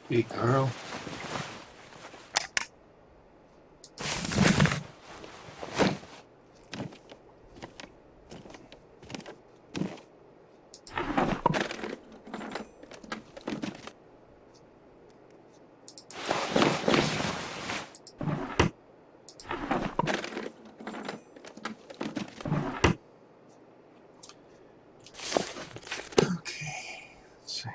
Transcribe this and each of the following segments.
Big girl. Okay, let's see.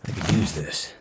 I could use this.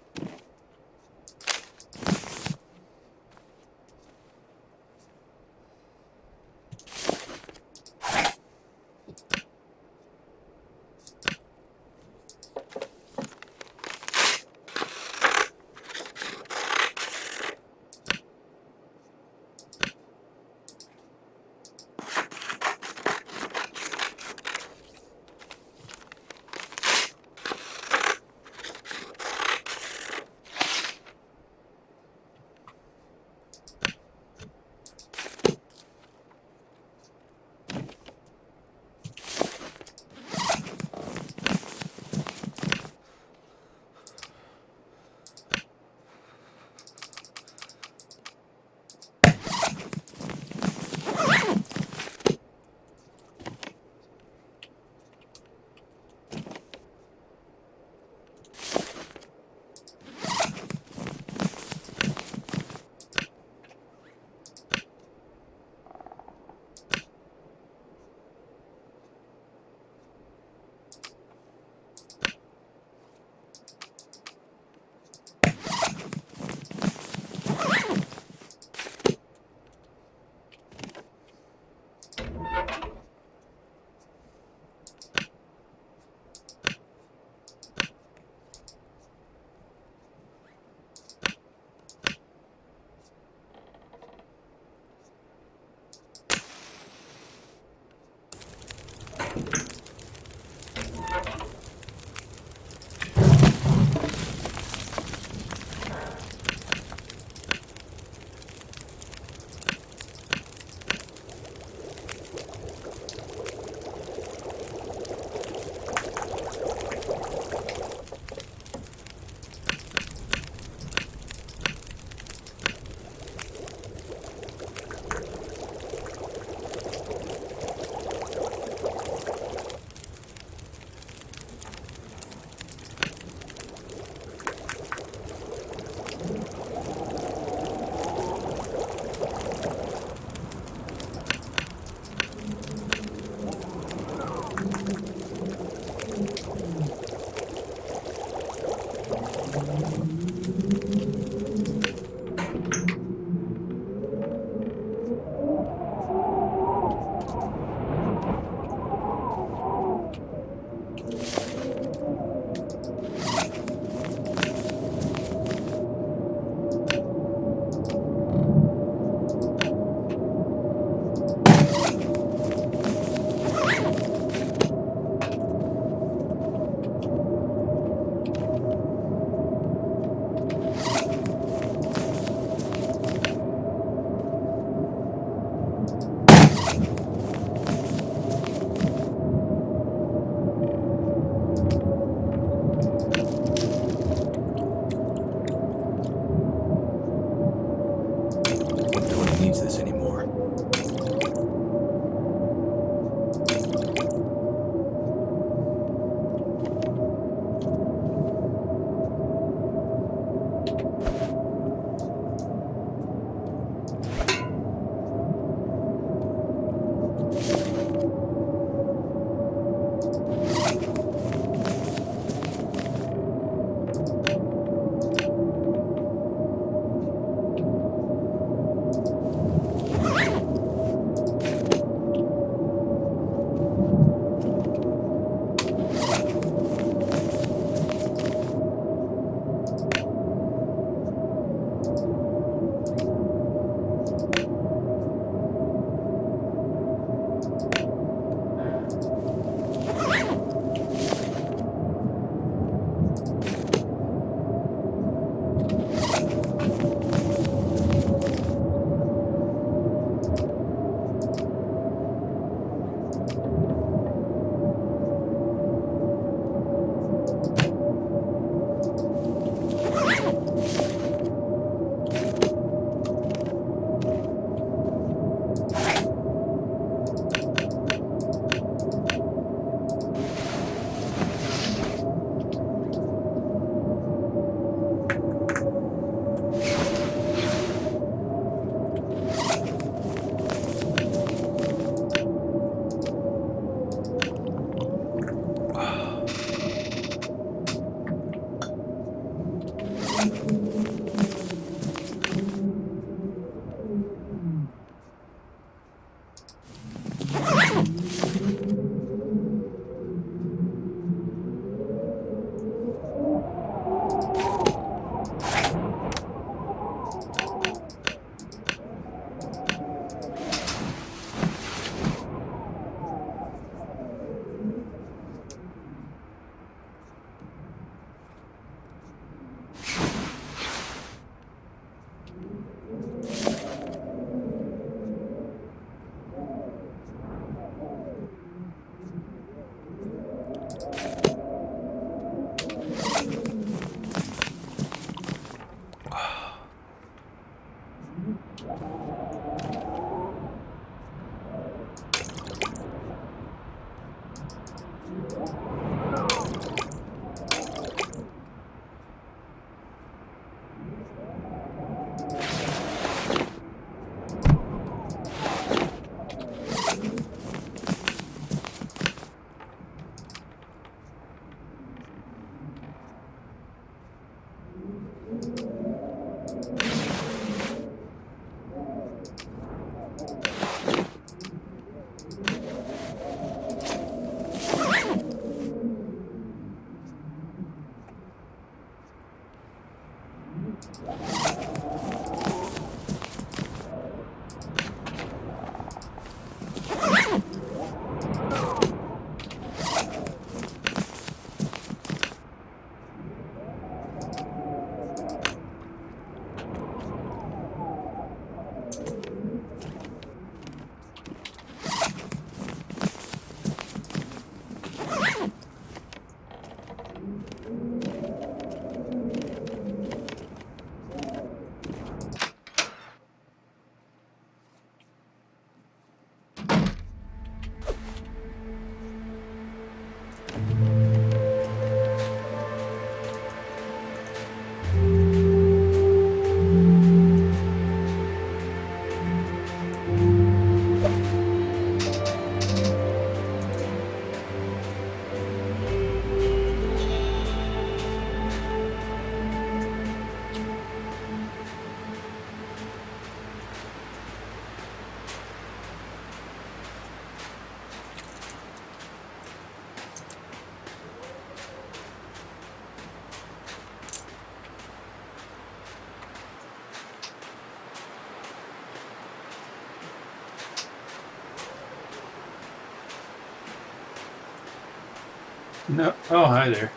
No. Oh, hi there.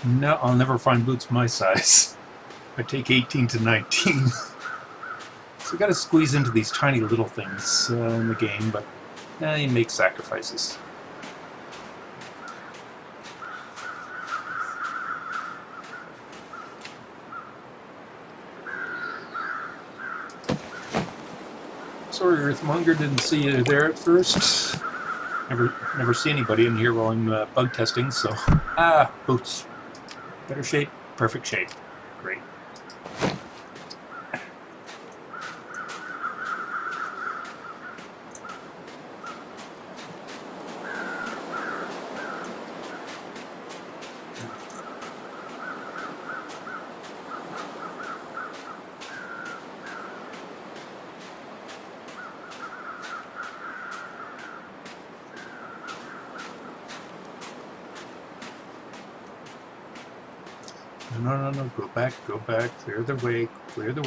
No, I'll never find boots my size. I take 18 to 19. So I gotta squeeze into these tiny little things in the game, but you make sacrifices. Sorry, Earthmonger, didn't see you there at first. Never see anybody in here while I'm bug testing, so... boots. Better shape, perfect shape. Great. No, go back, clear the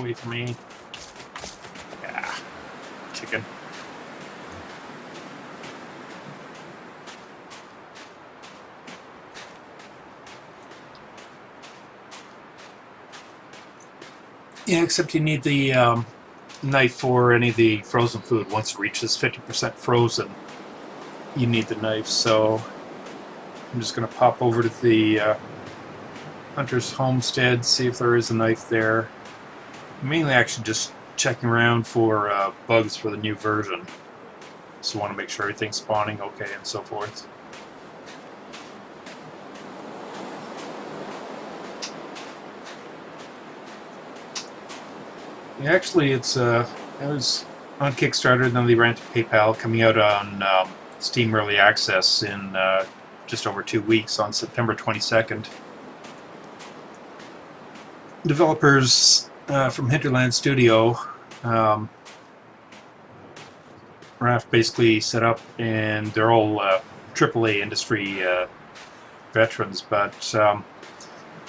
way for me. Yeah, chicken. Yeah, except you need the knife for any of the frozen food. Once it reaches 50% frozen, you need the knife, so I'm just going to pop over to the Hunter's Homestead, see if there is a knife there. Mainly actually just checking around for bugs for the new version. So want to make sure everything's spawning okay and so forth. Yeah, actually, it was on Kickstarter, then they ran to PayPal, coming out on Steam Early Access in just over 2 weeks on September 22nd. developers from Hinterland Studio, Raft basically set up, and they're all AAA industry veterans, but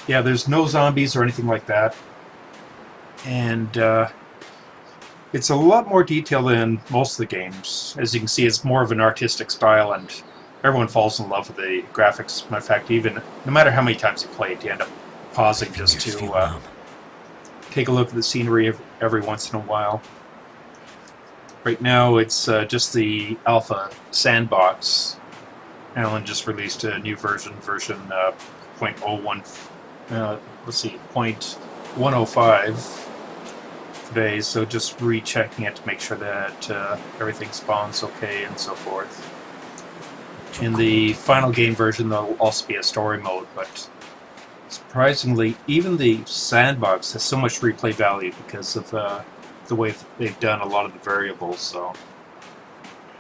yeah, there's no zombies or anything like that, and it's a lot more detailed than most of the games. As you can see, it's more of an artistic style, and everyone falls in love with the graphics. Matter of fact, even no matter how many times you play it, you end up pausing just to take a look at the scenery every once in a while. Right now, it's just the alpha sandbox. Alan just released a new version 0.01. Let's see, 0.105 today. So just rechecking it to make sure that everything spawns okay and so forth. In the final game version, there'll also be a story mode, but surprisingly, even the sandbox has so much replay value because of the way they've done a lot of the variables. So I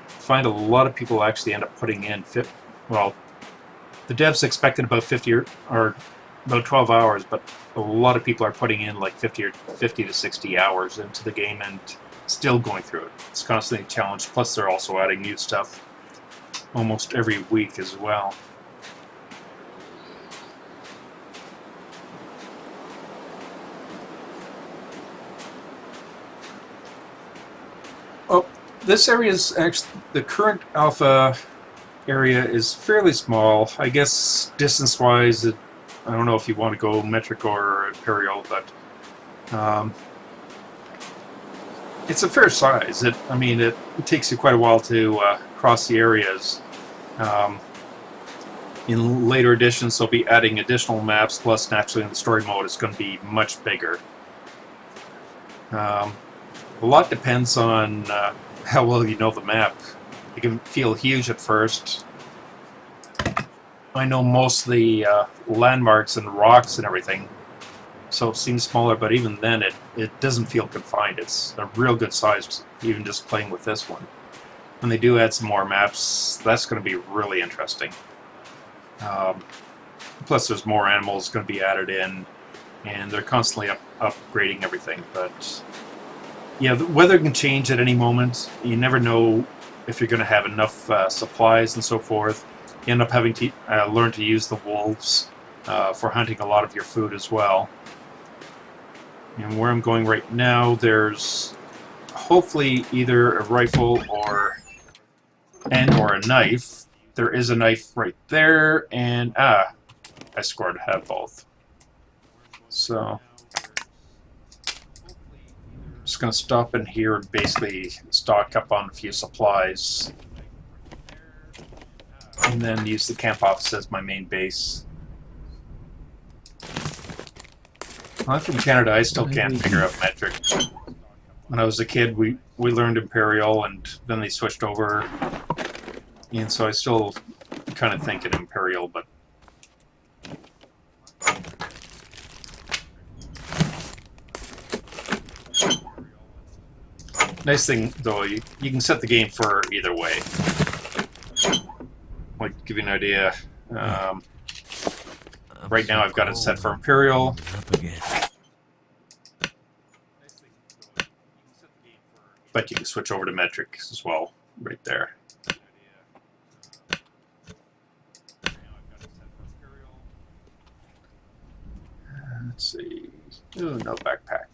find a lot of people actually end up putting in well, the devs expected about 50 or about 12 hours, but a lot of people are putting in like 50 to 60 hours into the game and still going through it. It's constantly a challenge. Plus, they're also adding new stuff almost every week as well. Oh, this area is actually the current alpha area is fairly small. I guess distance-wise, I don't know if you want to go metric or imperial, but it's a fair size. It takes you quite a while to cross the areas. In later editions, they'll be adding additional maps, plus naturally in the story mode, it's going to be much bigger. A lot depends on how well you know the map. It can feel huge at first. I know most of the landmarks and rocks and everything, so it seems smaller, but even then it doesn't feel confined. It's a real good size, even just playing with this one. When they do add some more maps, that's going to be really interesting. Plus there's more animals going to be added in, and they're constantly upgrading everything. But yeah, the weather can change at any moment. You never know if you're going to have enough supplies and so forth. You end up having to learn to use the wolves for hunting a lot of your food as well. And where I'm going right now, there's hopefully either a rifle or a knife. There is a knife right there, and I scored to have both. So I'm just going to stop in here and basically stock up on a few supplies, and then use the camp office as my main base. I'm from Canada. I still can't figure out metric. When I was a kid, we learned Imperial, and then they switched over, and so I still kind of think in Imperial, but nice thing though, you can set the game for either way. Like, to give you an idea, right now I've got it set for Imperial. But you can switch over to metric as well, right there. Let's see. Ooh, no backpack.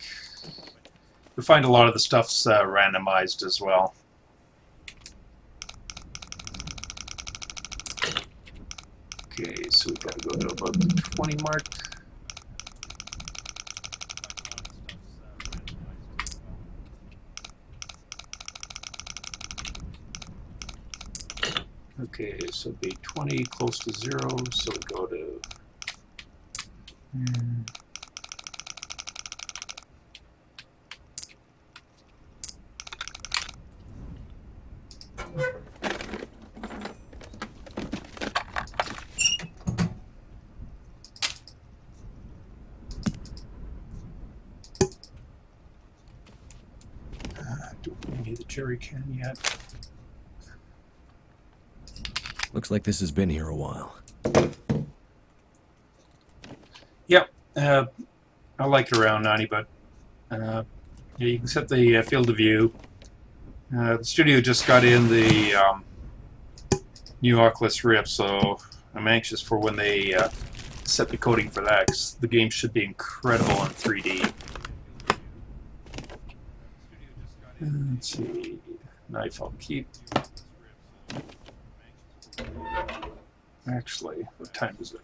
We find a lot of the stuff's randomized as well. Okay, so we've got to go to about the 20 mark. Okay, so it'd be 20 close to 0, so we go to... Don't we need the jerry can yet? Looks like this has been here a while. Yep. I like it around 90, but yeah, you can set the field of view. The studio just got in the new Oculus Rift, so I'm anxious for when they set the coding for that, because the game should be incredible in 3D. Let's see. Knife I'll keep. Actually, what time is it?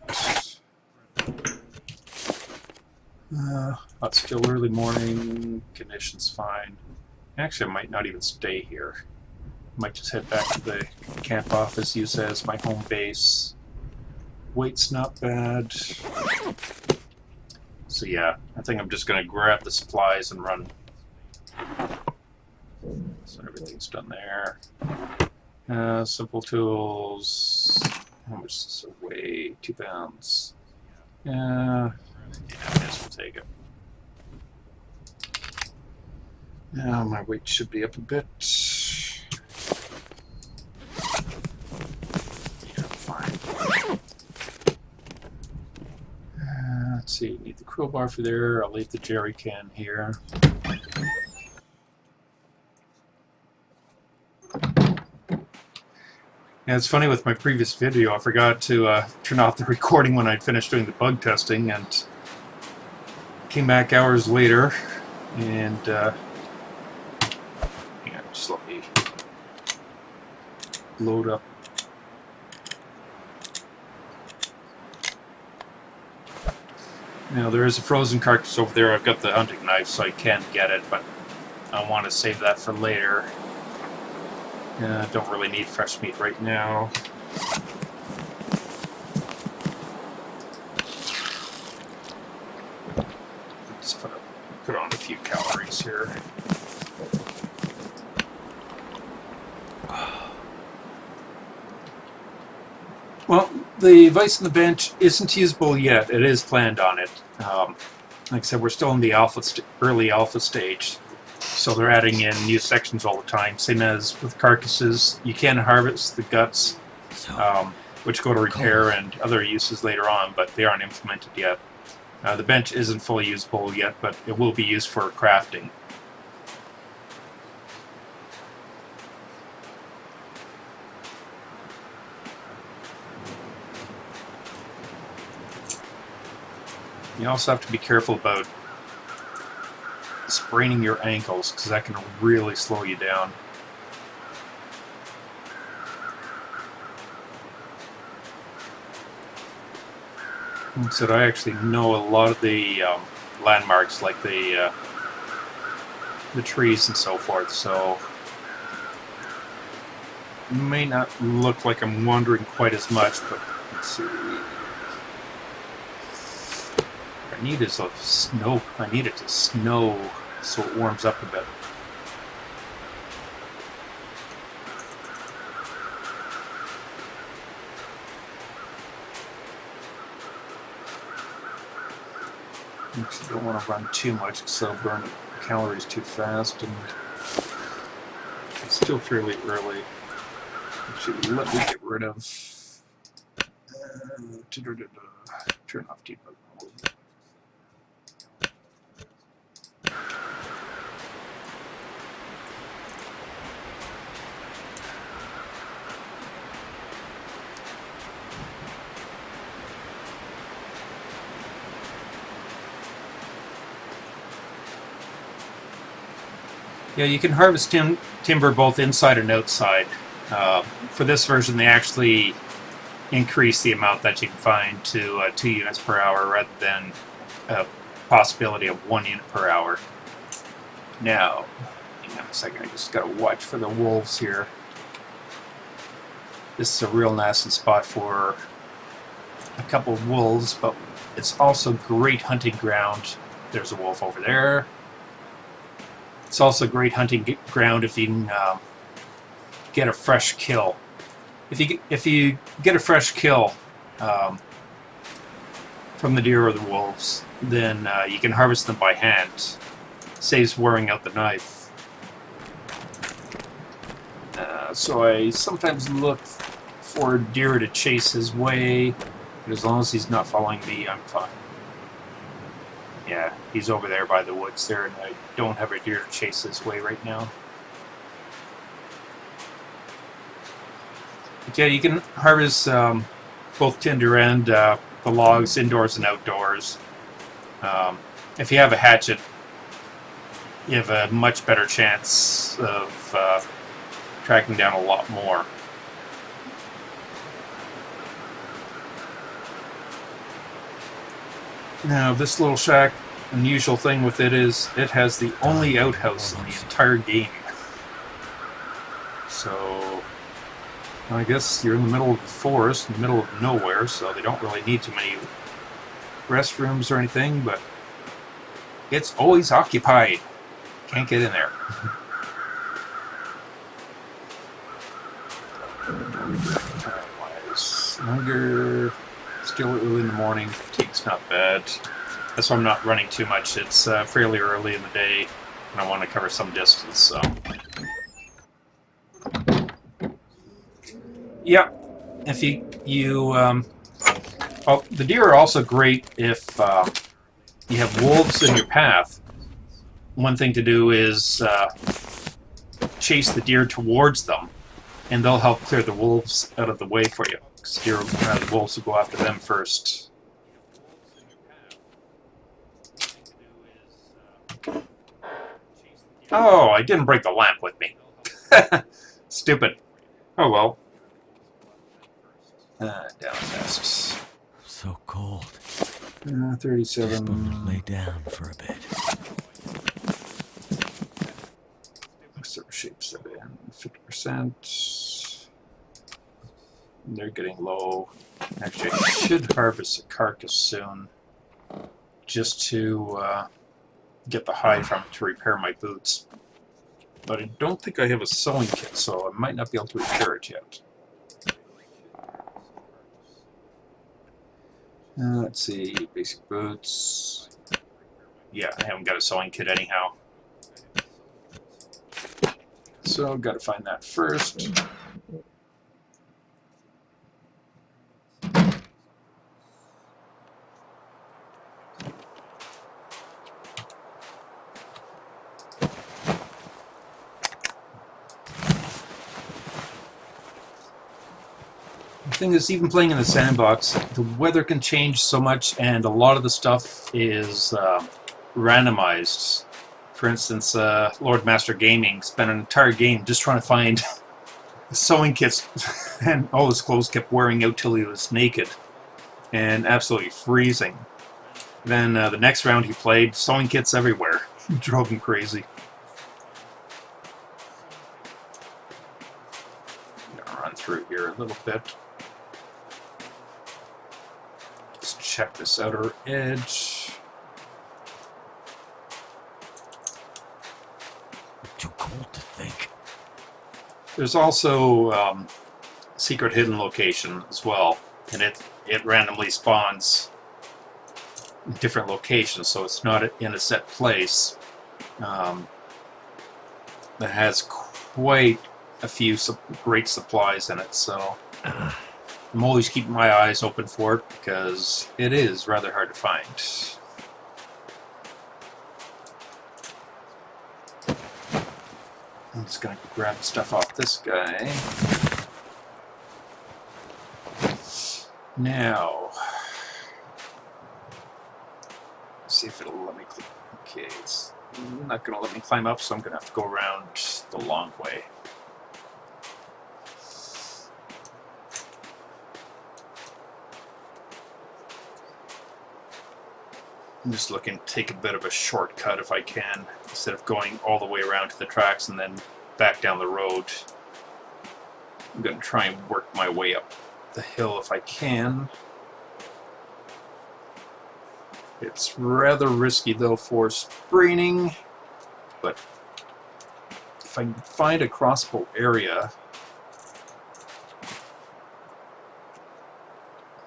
It's still early morning. Conditions fine. Actually, I might not even stay here. Might just head back to the camp office, use it as my home base. Weight's not bad. So yeah, I think I'm just going to grab the supplies and run. So everything's done there. Simple tools. How much does this weigh? 2 pounds. Yeah, I guess we'll take it. Now my weight should be up a bit. Yeah, fine. Let's see, need the crowbar for there. I'll leave the jerry can here. Yeah, it's funny with my previous video, I forgot to turn off the recording when I'd finished doing the bug testing, and came back hours later, and yeah, just let me load up. Now there is a frozen carcass over there. I've got the hunting knife, so I can get it, but I want to save that for later. Don't really need fresh meat right now. Just put on a few calories here. Well, the vise on the bench isn't usable yet. It is planned on it. Like I said, we're still in the early alpha stage. So they're adding in new sections all the time. Same as with carcasses, you can harvest the guts, which go to repair and other uses later on, but they aren't implemented yet. The bench isn't fully usable yet, but it will be used for crafting. You also have to be careful about spraining your ankles, because that can really slow you down. Like I said, I actually know a lot of the landmarks, like the trees and so forth, so it may not look like I'm wandering quite as much, but let's see. I need is a snow. I need it to snow so it warms up a bit. Actually, don't want to run too much because I'll burn calories too fast, and it's still fairly early. Actually, let me get rid of. Turn off debug mode. Yeah, you can harvest timber both inside and outside. For this version, they actually increase the amount that you can find to 2 units per hour rather than a possibility of 1 unit per hour. Now, hang on a second, I just gotta watch for the wolves here. This is a real nasty spot for a couple of wolves, but it's also great hunting ground. There's a wolf over there. It's also great hunting ground if you can get a fresh kill. If you get a fresh kill from the deer or the wolves, then you can harvest them by hand. Saves wearing out the knife. So I sometimes look for a deer to chase his way, but as long as he's not following me, I'm fine. Yeah, he's over there by the woods there, and I don't have a deer to chase this way right now. But yeah, you can harvest both tinder and the logs indoors and outdoors. If you have a hatchet, you have a much better chance of tracking down a lot more. Now, this little shack, unusual thing with it is it has the only outhouse in the entire game. So, I guess you're in the middle of the forest, in the middle of nowhere, so they don't really need too many restrooms or anything, but it's always occupied. Can't get in there. Time-wise, hunger, still early in the morning, fatigue's not bad. That's why I'm not running too much. It's fairly early in the day, and I want to cover some distance, so... Yeah, if oh, the deer are also great if you have wolves in your path. One thing to do is chase the deer towards them, and they'll help clear the wolves out of the way for you. Because the wolves will go after them first. Oh, I didn't break the lamp with me. Stupid. Oh well. Down fast. So cold. 37. Just want to lay down for a bit. Sort of shapes that in 50%. They're getting low. Actually, I should harvest a carcass soon, just to get the hide from it to repair my boots. But I don't think I have a sewing kit, so I might not be able to repair it yet. Let's see, basic boots. Yeah, I haven't got a sewing kit anyhow. So, got to find that first. The thing is, even playing in the sandbox, the weather can change so much, and a lot of the stuff is randomized. For instance, Lord Master Gaming spent an entire game just trying to find sewing kits, and all his clothes kept wearing out till he was naked and absolutely freezing. Then the next round he played, sewing kits everywhere. It drove him crazy. I'm gonna run through here a little bit. Let's check this outer edge. Too cold to think. There's also secret hidden location as well, and it randomly spawns in different locations, so it's not in a set place. That has quite a few great supplies in it, so I'm always keeping my eyes open for it because it is rather hard to find. I'm just going to grab stuff off this guy. Now, see if it'll let me climb. Okay, it's not going to let me climb up, so I'm going to have to go around the long way. I'm just looking to take a bit of a shortcut if I can, instead of going all the way around to the tracks and then back down the road. I'm going to try and work my way up the hill if I can. It's rather risky though for spraining, but if I can find a crossbow area...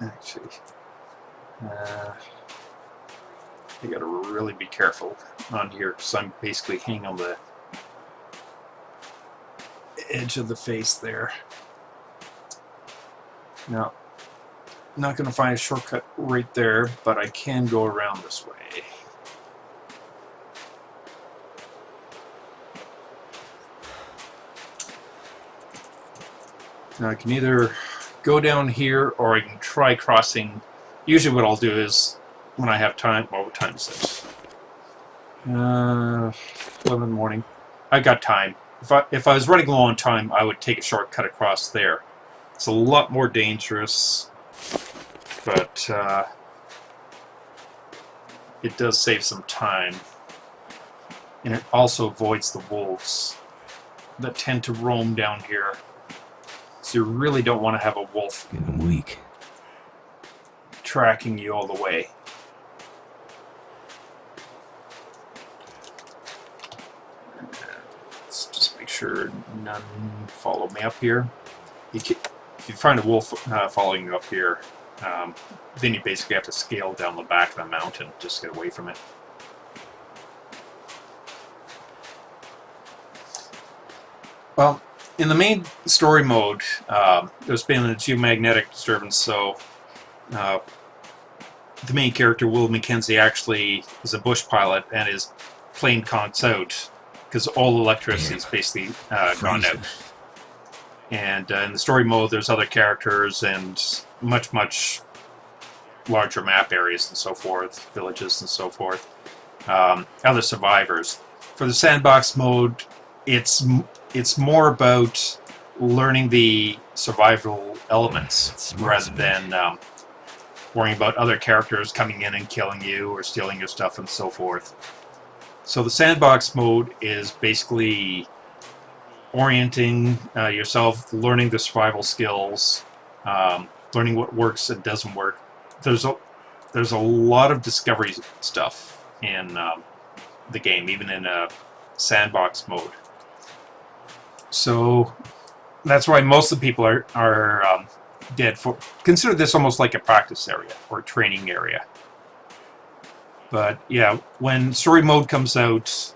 Actually... I gotta really be careful on here because I'm basically hanging on the edge of the face there. Now, I'm not gonna find a shortcut right there, but I can go around this way. Now I can either go down here or I can try crossing. Usually what I'll do is, when I have time, well, what time is it? 11 in the morning. I got time. If I was running low on time, I would take a shortcut across there. It's a lot more dangerous, but it does save some time. And it also avoids the wolves that tend to roam down here. So you really don't want to have a wolf Getting weak. tracking you all the way. Let's just make sure none follow me up here. If you find a wolf following you up here, then you basically have to scale down the back of the mountain just to get away from it. Well, in the main story mode, there's been a geomagnetic disturbance, so the main character, Will Mackenzie, actually is a bush pilot, and his plane conks out because all electricity is basically gone out. And in the story mode, there's other characters and much, much larger map areas and so forth, villages and so forth, other survivors. For the sandbox mode, it's more about learning the survival elements rather than worrying about other characters coming in and killing you or stealing your stuff and so forth. So the sandbox mode is basically orienting yourself, learning the survival skills, learning what works and doesn't work. There's a lot of discovery stuff in the game, even in sandbox mode. So that's why most of the people are dead. Consider this almost like a practice area or a training area. But yeah, when story mode comes out,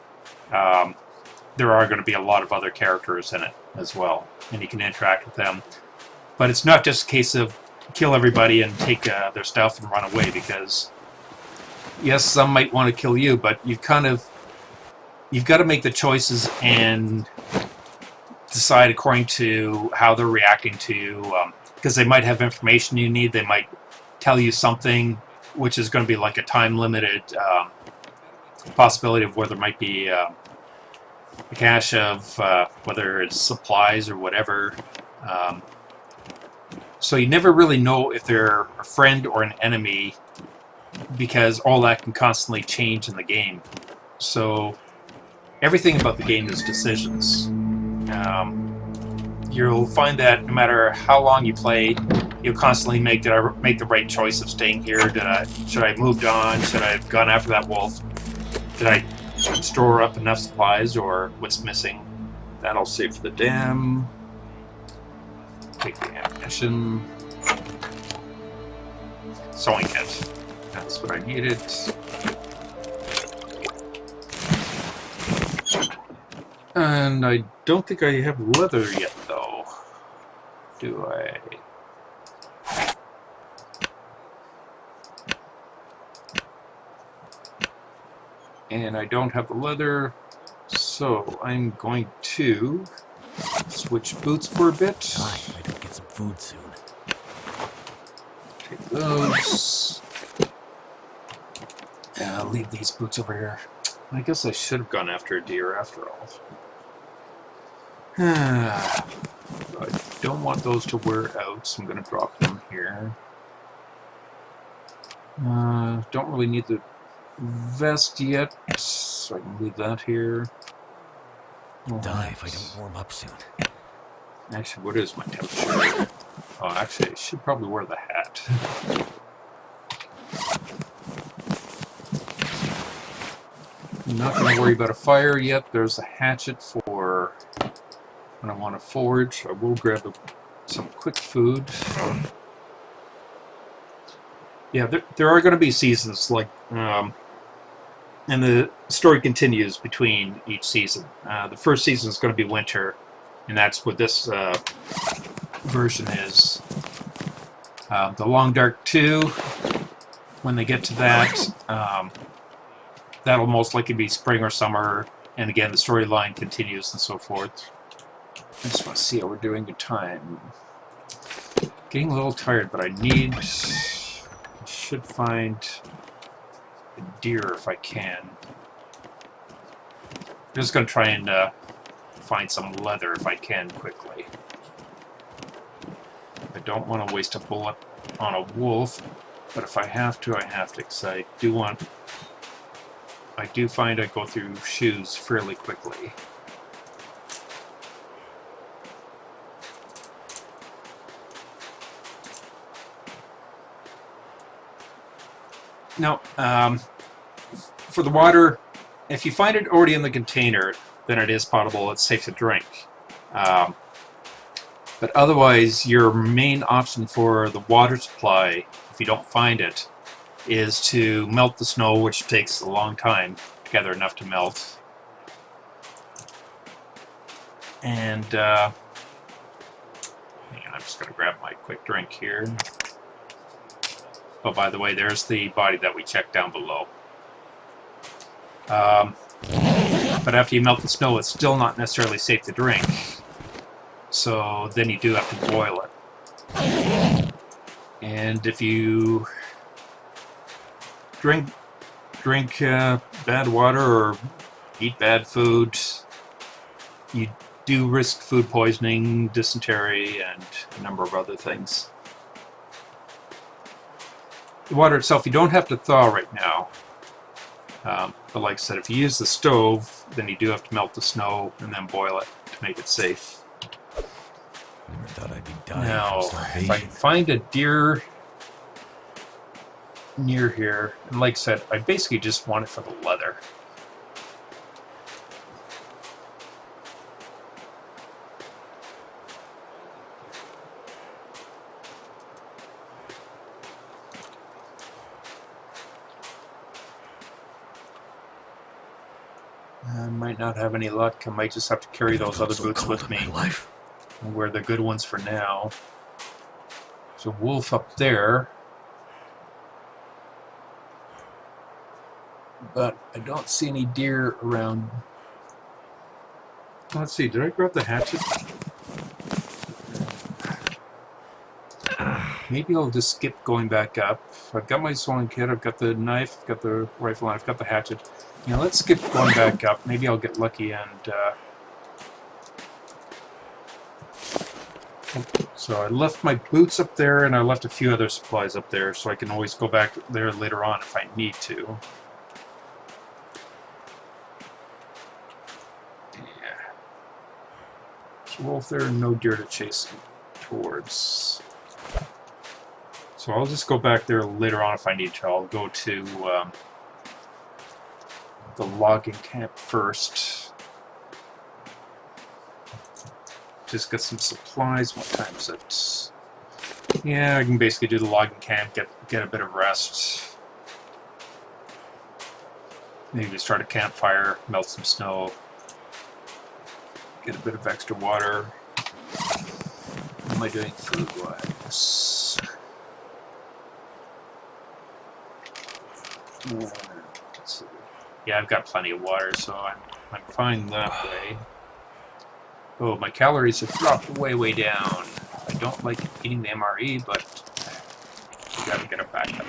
there are going to be a lot of other characters in it as well, and you can interact with them. But it's not just a case of kill everybody and take their stuff and run away, because yes, some might want to kill you, but you've got to make the choices and decide according to how they're reacting to you, because they might have information you need. They might tell you something which is going to be like a time-limited possibility of where there might be a cache of whether it's supplies or whatever. So you never really know if they're a friend or an enemy, because all that can constantly change in the game. So everything about the game is decisions. You'll find that no matter how long you play, you'll constantly make, did I make the right choice of staying here? Should I have moved on? Should I have gone after that wolf? Did I store up enough supplies, or what's missing? That'll save for the dam. Take the ammunition. Sewing kit. That's what I needed. And I don't think I have leather yet, though. Do I? And I don't have the leather, so I'm going to switch boots for a bit. God, I don't get some food soon. Take those. And I'll leave these boots over here. I guess I should have gone after a deer after all. I don't want those to wear out, so I'm going to drop them here. Don't really need the vest yet, so I can leave that here. Die if I don't warm up soon. Actually, what is my temperature? Oh, actually, I should probably wear the hat. I'm not going to worry about a fire yet. There's a hatchet for when I want to forage. I will grab some quick food. Yeah, there are going to be seasons, like, and the story continues between each season. The first season is going to be winter, and that's what this version is. The Long Dark 2, when they get to that, that'll most likely be spring or summer, and again, the storyline continues and so forth. I just want to see how we're doing with time. Getting a little tired, but I should find a deer if I can. I'm just going to try and find some leather if I can quickly. I don't want to waste a bullet on a wolf, but if I have to, I have to, because I do find I go through shoes fairly quickly. Now, for the water, if you find it already in the container, then it is potable, it's safe to drink. But otherwise, your main option for the water supply, if you don't find it, is to melt the snow, which takes a long time to gather enough to melt. And hang on, I'm just going to grab my quick drink here. Oh, by the way, there's the body that we checked down below. But after you melt the snow, it's still not necessarily safe to drink. So then you do have to boil it. And if you drink bad water or eat bad food, you do risk food poisoning, dysentery, and a number of other things. The water itself, you don't have to thaw right now. But like I said, if you use the stove, then you do have to melt the snow and then boil it to make it safe. Never thought I'd be dying Now, from starvation. if I can find a deer near here, and like I said, I basically just want it for the leather. I might not have any luck. I might just have to carry those other boots with me. And wear the good ones for now. There's a wolf up there. But I don't see any deer around. Let's see, did I grab the hatchet? Maybe I'll just skip going back up. I've got my sewing kit, I've got the knife, I've got the rifle, and I've got the hatchet. Now let's skip going back up. Maybe I'll get lucky and... So I left my boots up there, and I left a few other supplies up there, so I can always go back there later on if I need to. Yeah. There's a wolf there and no deer to chase towards. So I'll just go back there later on if I need to. I'll go to the logging camp first. Just get some supplies. What time is it? Yeah, I can basically do the logging camp, get a bit of rest. Maybe start a campfire, melt some snow, get a bit of extra water. What am I doing food-wise? Let's see. Yeah, I've got plenty of water, so I'm fine that way. Oh, my calories have dropped way down. I don't like eating the MRE, but I gotta get it back up.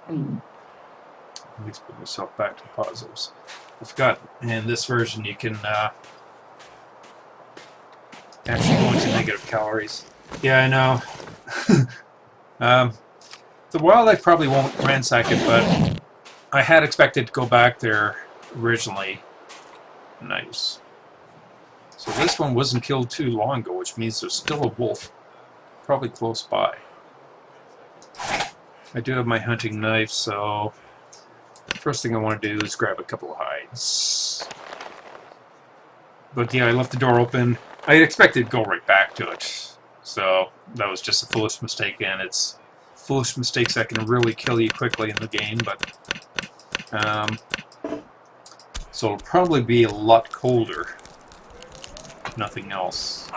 At least put myself back to the positives. I forgot, in this version you can actually go into negative calories. Yeah, I know. The wildlife probably won't ransack it, but I had expected to go back there originally. Nice. So this one wasn't killed too long ago, which means there's still a wolf probably close by. I do have my hunting knife, so first thing I want to do is grab a couple of hides. But yeah, I left the door open. I had expected to go right back to it. So that was just a foolish mistake, and it's foolish mistakes that can really kill you quickly in the game, but so it'll probably be a lot colder. Nothing else.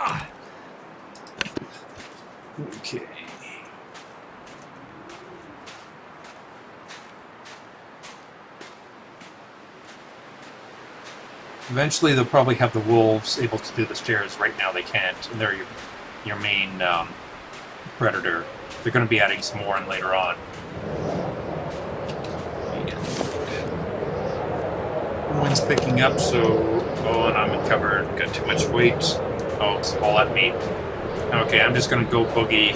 Okay. Eventually they'll probably have the wolves able to do the stairs. Right now they can't, and they're your main predator. They're going to be adding some more in later on. The wind's picking up, so and I'm covered. Got too much weight. Oh, it's all at me. Okay, I'm just going to go boogie.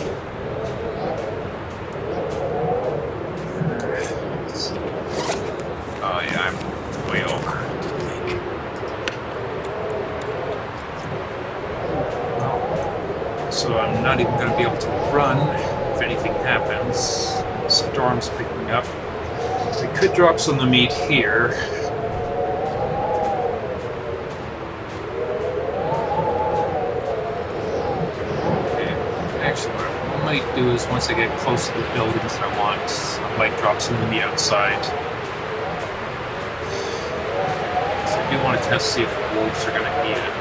Oh yeah, I'm way over. So I'm not even going to be able to run if anything happens. The storm's picking up. I could drop some of the meat here. Okay. Actually, what I might do is once I get close to the buildings that I want, I might drop some of the meat outside. So I do want to test to see if the wolves are going to eat it.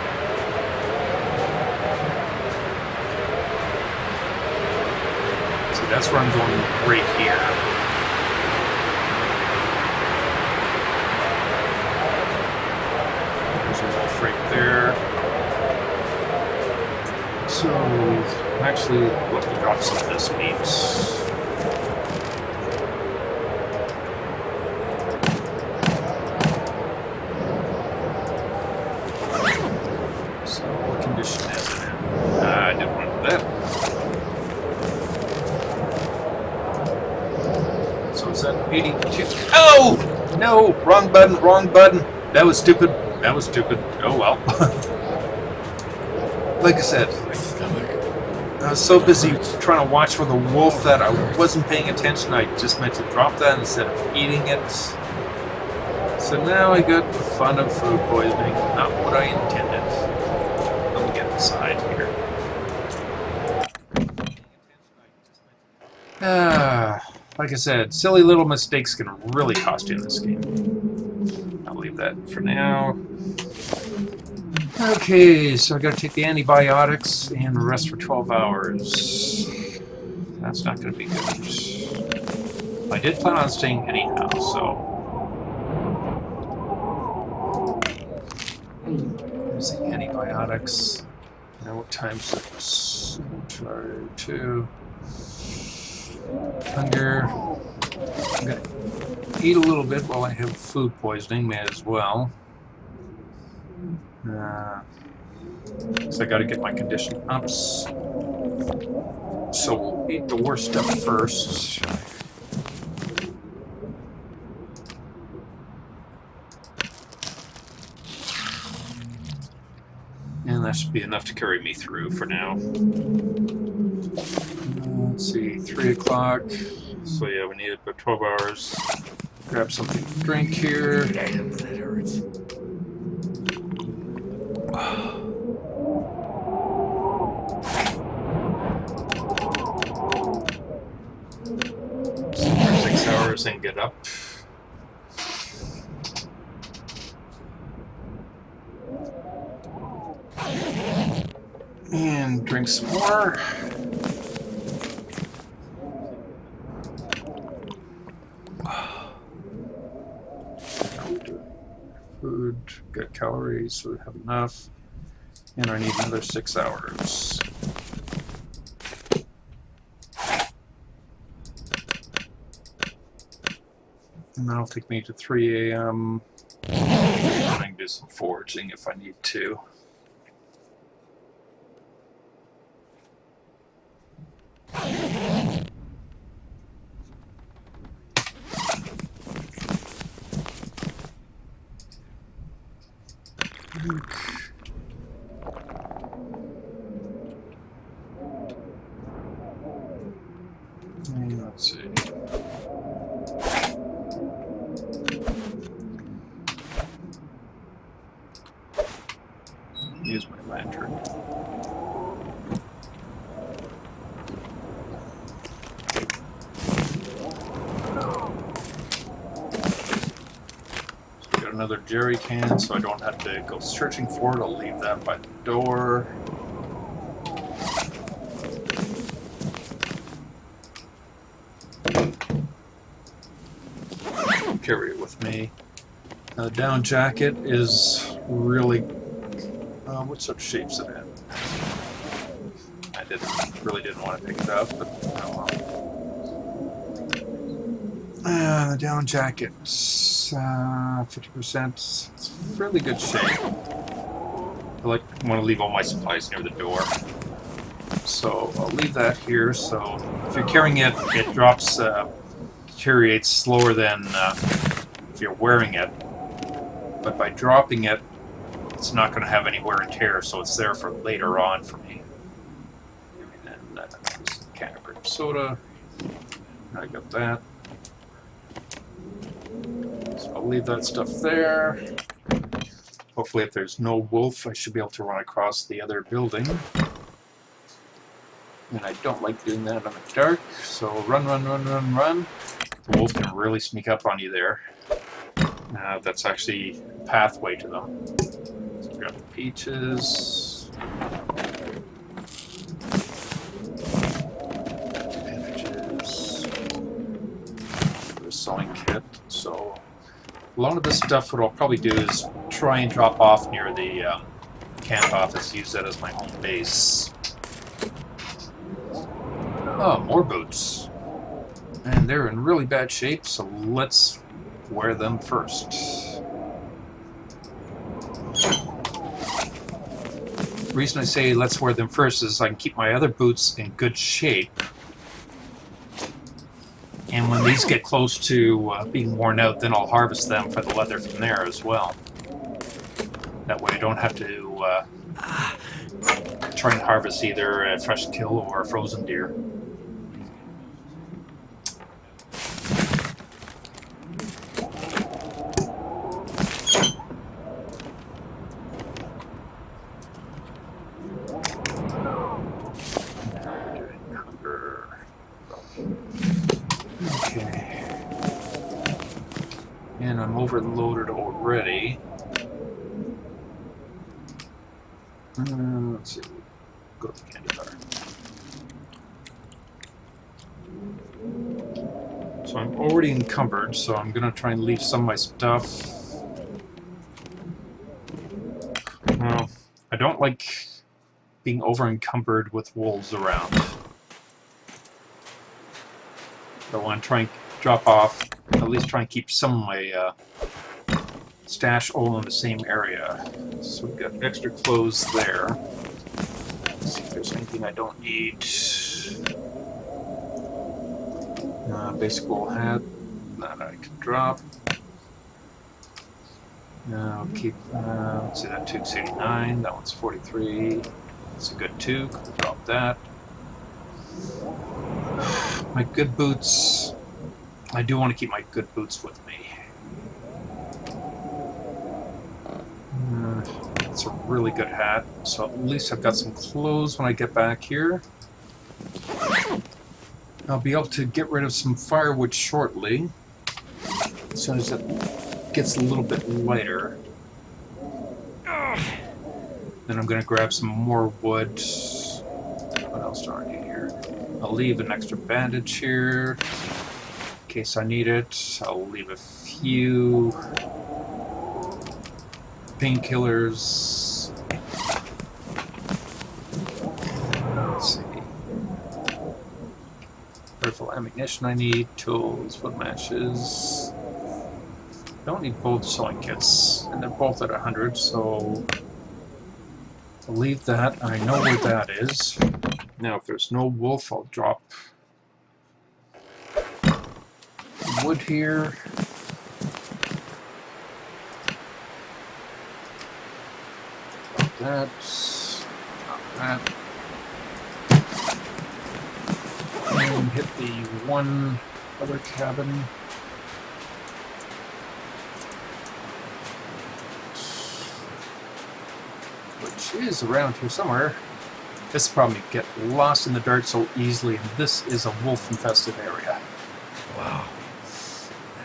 That's where I'm going right here. There's a wolf right there. So, actually, let me drop some of this meat. So, what condition is it in? I didn't want that. So is that 82? Oh! No! Wrong button, wrong button. That was stupid. That was stupid. Oh well. Like I said, I was so busy trying to watch for the wolf that I wasn't paying attention. I just meant to drop that instead of eating it. So now I got the fun of food poisoning. Not what I intended. Let me get inside here. Like I said, silly little mistakes can really cost you in this game. I'll leave that for now. Okay, so I gotta take the antibiotics and rest for 12 hours. That's not gonna be good. I did plan on staying anyhow, so... There's the antibiotics. Now what time's it? Try to... Hunger. I'm gonna eat a little bit while I have food poisoning, may as well. So I gotta get my condition up. So we'll eat the worst stuff first. And that should be enough to carry me through for now. Let's see, 3 o'clock. So yeah, we need about 12 hours. Grab something to drink here. Damn, that hurts. For 6 hours and get up. And drink some more. Food, good calories, so we have enough. And I need another 6 hours. And that'll take me to 3 a.m. I can do some foraging if I need to. Let's see. Use my lantern. So got another jerry can, so I don't have to go searching for it. I'll leave that by the door. Carry it with me. Now the down jacket is really... what sort of shape's it in? I really didn't want to pick it up, but oh well. The down jacket, 50%. It's fairly good shape. I want to leave all my supplies near the door. So I'll leave that here. So if you're carrying it, it drops, deteriorates slower than if you're wearing it. But by dropping it, it's not going to have any wear and tear, so it's there for later on for me. And then this can of grape soda. I got that. So I'll leave that stuff there. Hopefully if there's no wolf, I should be able to run across the other building. And I don't like doing that in the dark, so run, run, run, run, run. The wolf can really sneak up on you there. That's actually a pathway to them. So grab the peaches. Bandages. The sewing kit. So a lot of this stuff, what I'll probably do is try and drop off near the camp office, use that as my home base. Oh, more boots. And they're in really bad shape, so let's wear them first. The reason I say let's wear them first is I can keep my other boots in good shape. And when these get close to being worn out, then I'll harvest them for the leather from there as well. That way I don't have to try and harvest either a fresh kill or a frozen deer. Okay. And I'm overloaded already. Let's see. Go to the candy bar. So I'm already encumbered, so I'm going to try and leave some of my stuff. Well, I don't like being over-encumbered with wolves around. I want to try and drop off, at least try and keep some of my stash all in the same area. So we've got extra clothes there. Let's see if there's anything I don't need. Basic wool hat, that I can drop. I'll keep, let's see, that tube's 89, that one's 43. It's a good tube, we'll drop that. My good boots, I do want to keep my good boots with me. It's a really good hat, so at least I've got some clothes when I get back here. I'll be able to get rid of some firewood shortly, as soon as it gets a little bit lighter. Then I'm going to grab some more wood. What else do I need here? I'll leave an extra bandage here, in case I need it. I'll leave a few painkillers. Let's see. Rifle ammunition I need, tools, foot matches. Don't need both sewing kits, and they're both at 100, so I'll leave that. I know where that is. Now, if there's no wolf, I'll drop wood here. Drop that. Drop that. And hit the one other cabin. Which is around here somewhere. This is probably get lost in the dirt so easily, and this is a wolf-infested area. Wow.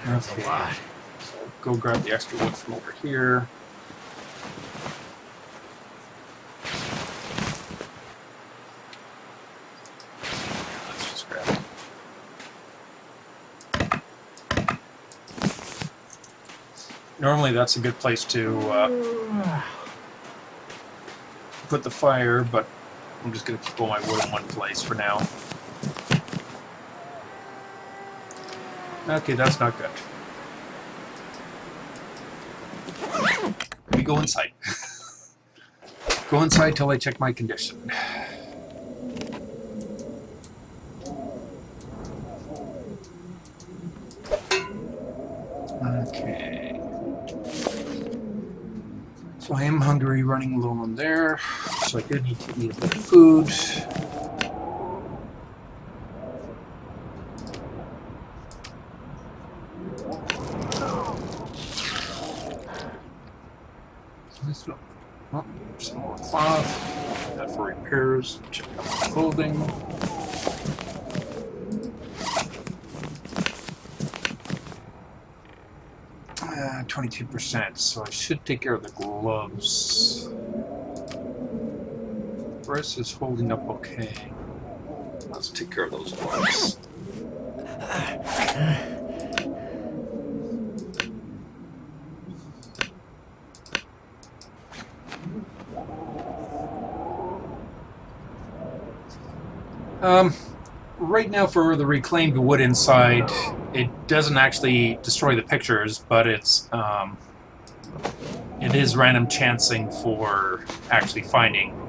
That's a lot. So go grab the extra wood from over here. Let's just grab it. Normally that's a good place to put the fire, but I'm just going to keep all my wood in one place for now. Okay, that's not good. Let me go inside. Go inside till I check my condition. Okay. So I am hungry, running low on there. So I do need to eat a bit of food. Oh, some more cloth. That for repairs. Check out my clothing. Uh, 22%. So I should take care of the gloves. The rest is holding up okay. Let's take care of those gloves. Right now for the reclaimed wood inside, it doesn't actually destroy the pictures, but it is random chancing for actually finding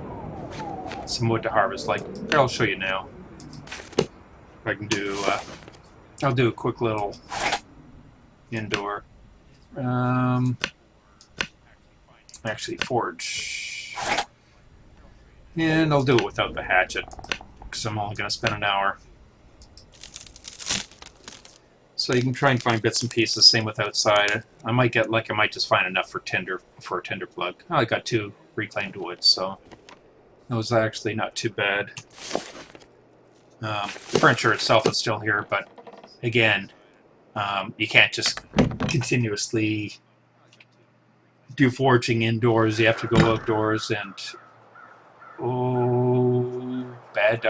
some wood to harvest. Like, here, I'll show you now. I can do, I'll do a quick little indoor. Actually forge. And I'll do it without the hatchet, because I'm only going to spend an hour. So you can try and find bits and pieces, same with outside. I might just find enough for a tinder plug. Oh, I got 2 reclaimed wood, so that was actually not too bad. The furniture itself is still here, but again, you can't just continuously do foraging indoors. You have to go outdoors, and oh, bad.